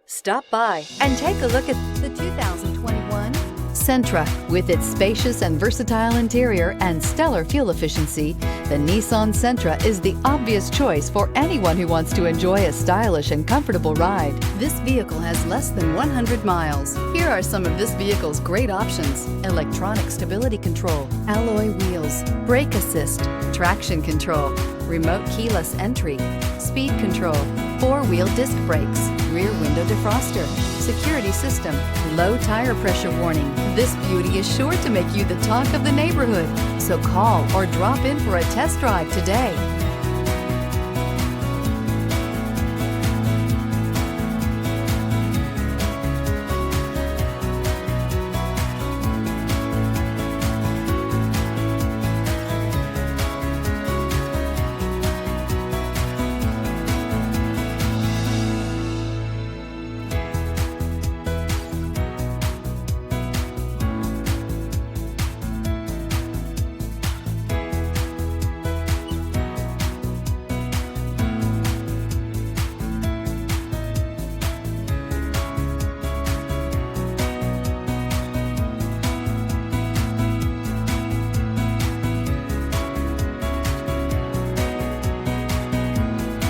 Stop by and take a look at the 2021 Sentra. With its spacious and versatile interior and stellar fuel efficiency, the Nissan Sentra is the obvious choice for anyone who wants to enjoy a stylish and comfortable ride. This vehicle has less than 100 miles. Here are some of this vehicle's great options: electronic stability control, alloy wheels, brake assist, traction control, remote keyless entry, speed control, four-wheel disc brakes, rear window defroster, security system, low tire pressure warning. This beauty is sure to make you the talk of the neighborhood. So call or drop in for a test drive today.